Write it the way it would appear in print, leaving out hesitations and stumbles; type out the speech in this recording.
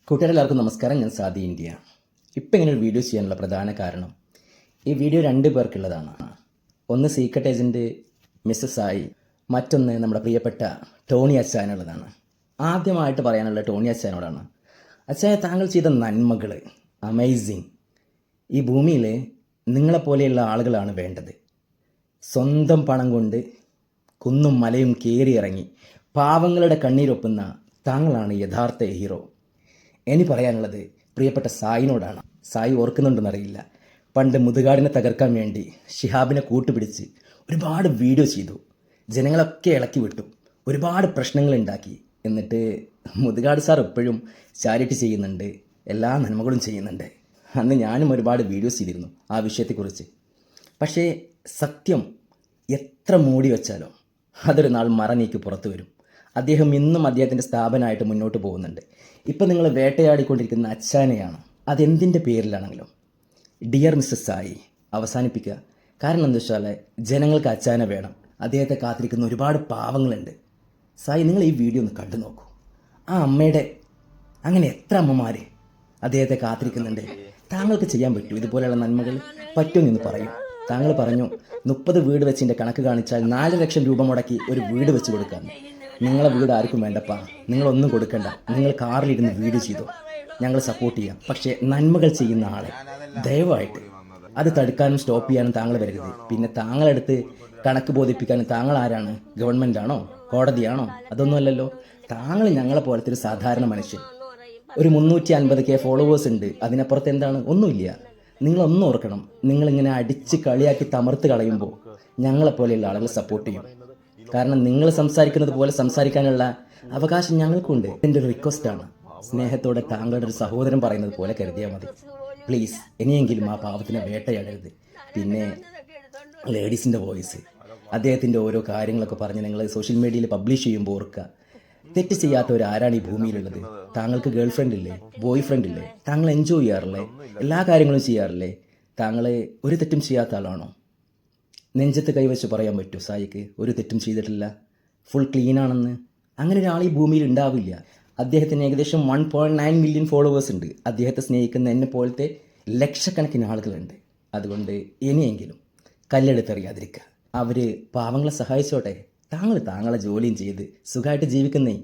കൂട്ടുകാരെല്ലാവർക്കും നമസ്കാരം. ഞാൻ സാദി ഇന്ത്യ. ഇപ്പം ഇങ്ങനെ ഒരു വീഡിയോ ചെയ്യാനുള്ള പ്രധാന കാരണം, ഈ വീഡിയോ 2 പേർക്കുള്ളതാണ്. ഒന്ന് സീക്രട്ട് ഏജൻറ്റ് മിസ്സസ് ആയി, മറ്റൊന്ന് നമ്മുടെ പ്രിയപ്പെട്ട ടോണി അച്ചായനുള്ളതാണ്. ആദ്യമായിട്ട് പറയാനുള്ള ടോണി അച്ചായനോടാണ്. അച്ചായ, താങ്കൾ ചെയ്ത നന്മകൾ അമേസിങ്. ഈ ഭൂമിയിൽ നിങ്ങളെപ്പോലെയുള്ള ആളുകളാണ് വേണ്ടത്. സ്വന്തം പണം കൊണ്ട് കുന്നും മലയും കയറിയിറങ്ങി പാവങ്ങളുടെ കണ്ണീരൊപ്പുന്ന താങ്കളാണ് യഥാർത്ഥ ഹീറോ. ഇനി പറയാനുള്ളത് പ്രിയപ്പെട്ട സായിനോടാണ്. സായി ഓർക്കുന്നുണ്ടെന്നറിയില്ല, പണ്ട് മുതുകാടിനെ തകർക്കാൻ വേണ്ടി ഷിഹാബിനെ കൂട്ടുപിടിച്ച് ഒരുപാട് വീഡിയോ ചെയ്തു, ജനങ്ങളൊക്കെ ഇളക്കി വിട്ടു, ഒരുപാട് പ്രശ്നങ്ങളുണ്ടാക്കി. എന്നിട്ട് മുതുകാട് സാർ എപ്പോഴും ചാരിറ്റി ചെയ്യുന്നുണ്ട്, എല്ലാ നന്മകളും ചെയ്യുന്നുണ്ട്. അന്ന് ഞാനും ഒരുപാട് വീഡിയോസ് ചെയ്തിരുന്നു ആ വിഷയത്തെക്കുറിച്ച്. പക്ഷേ സത്യം എത്ര മൂടി വെച്ചാലോ അതൊരു നാൾ മറനീക്കി പുറത്തു വരും. അദ്ദേഹം ഇന്നും അദ്ദേഹത്തിൻ്റെ സ്ഥാപനമായിട്ട് മുന്നോട്ട് പോകുന്നുണ്ട്. ഇപ്പം നിങ്ങൾ വേട്ടയാടിക്കൊണ്ടിരിക്കുന്ന അച്ചായനെയാണ്, അതെന്തിൻ്റെ പേരിലാണെങ്കിലും ഡിയർ മിസ്സസ് സായി അവസാനിപ്പിക്കുക. കാരണം എന്താ വെച്ചാൽ ജനങ്ങൾക്ക് അച്ചായനെ വേണം. അദ്ദേഹത്തെ കാത്തിരിക്കുന്ന ഒരുപാട് പാവങ്ങളുണ്ട്. സായി, നിങ്ങൾ ഈ വീഡിയോ ഒന്ന് കണ്ടു നോക്കൂ. ആ അമ്മയുടെ അങ്ങനെ എത്ര അമ്മമാർ അദ്ദേഹത്തെ കാത്തിരിക്കുന്നുണ്ട്. താങ്കൾക്ക് ചെയ്യാൻ പറ്റൂ ഇതുപോലെയുള്ള നന്മകൾ? പറ്റുമെന്ന് പറയൂ. താങ്കൾ പറഞ്ഞു 30 വീട് വെച്ചിൻ്റെ കണക്ക് കാണിച്ചാൽ 4 ലക്ഷം രൂപ മുടക്കി ഒരു വീട് വെച്ച് കൊടുക്കാമെന്ന്. നിങ്ങളെ വീട് ആർക്കും വേണ്ടപ്പാ, നിങ്ങളൊന്നും കൊടുക്കണ്ട, നിങ്ങൾ കാറിലിരുന്ന് വീഡിയോ ചെയ്തോ, ഞങ്ങൾ സപ്പോർട്ട് ചെയ്യാം. പക്ഷേ നന്മകൾ ചെയ്യുന്ന ആളെ ദയവായിട്ട് അത് തടുക്കാനും സ്റ്റോപ്പ് ചെയ്യാനും താങ്കൾ വരരുത്. പിന്നെ താങ്കളെടുത്ത് കണക്ക് ബോധിപ്പിക്കാനും താങ്കൾ ആരാണ്? ഗവൺമെൻറ്റാണോ? കോടതിയാണോ? അതൊന്നുമല്ലല്ലോ. താങ്കൾ ഞങ്ങളെ പോലത്തെ ഒരു സാധാരണ മനുഷ്യൻ. ഒരു 350K ഫോളോവേഴ്സ് ഉണ്ട്, അതിനപ്പുറത്ത് എന്താണ്? ഒന്നുമില്ല. നിങ്ങളൊന്നും ഓർക്കണം, നിങ്ങളിങ്ങനെ അടിച്ച് കളിയാക്കി തമർത്ത് കളയുമ്പോൾ ഞങ്ങളെപ്പോലെയുള്ള ആളുകൾ സപ്പോർട്ട് ചെയ്യും. കാരണം നിങ്ങൾ സംസാരിക്കുന്നത് പോലെ സംസാരിക്കാനുള്ള അവകാശം ഞങ്ങൾക്കുണ്ട്. എൻ്റെ ഒരു റിക്വസ്റ്റാണ്, സ്നേഹത്തോടെ താങ്കളുടെ ഒരു സഹോദരൻ പറയുന്നത് പോലെ കരുതിയാൽ മതി. പ്ലീസ്, ഇനിയെങ്കിലും ആ പാവത്തിനെ വേട്ടയാടരുത്. പിന്നെ ലേഡീസിൻ്റെ വോയിസ്, അദ്ദേഹത്തിൻ്റെ ഓരോ കാര്യങ്ങളൊക്കെ പറഞ്ഞ് നിങ്ങൾ സോഷ്യൽ മീഡിയയിൽ പബ്ലിഷ് ചെയ്യുമ്പോൾ ഓർക്കുക, തെറ്റ് ചെയ്യാത്തവരാരാണ് ഈ ഭൂമിയിലുള്ളത്? താങ്കൾക്ക് ഗേൾ ഫ്രണ്ട് ഇല്ലേ? ബോയ് ഫ്രണ്ട് ഇല്ലേ? താങ്കൾ എൻജോയ് ചെയ്യാറില്ലേ? എല്ലാ കാര്യങ്ങളും ചെയ്യാറില്ലേ? താങ്കൾ ഒരു തെറ്റും ചെയ്യാത്ത ആളാണോ? നെഞ്ചത്ത് കൈവച്ച് പറയാൻ പറ്റൂ സായിക്ക് ഒരു തെറ്റും ചെയ്തിട്ടില്ല, ഫുൾ ക്ലീൻ ആണെന്ന്? അങ്ങനെ ഒരാൾ ഈ ഭൂമിയിൽ ഉണ്ടാവില്ല. അദ്ദേഹത്തിന് ഏകദേശം 1.9 മില്യൺ ഫോളോവേഴ്സ് ഉണ്ട്. അദ്ദേഹത്തെ സ്നേഹിക്കുന്ന എന്നെ പോലത്തെ ലക്ഷക്കണക്കിന് ആളുകളുണ്ട്. അതുകൊണ്ട് ഇനിയെങ്കിലും കല്ലെടുത്തെറിയാതിരിക്കുക. അവർ പാവങ്ങളെ സഹായിച്ചോട്ടെ. താങ്കളെ ജോലിയും ചെയ്ത് സുഖമായിട്ട് ജീവിക്കുന്നേ.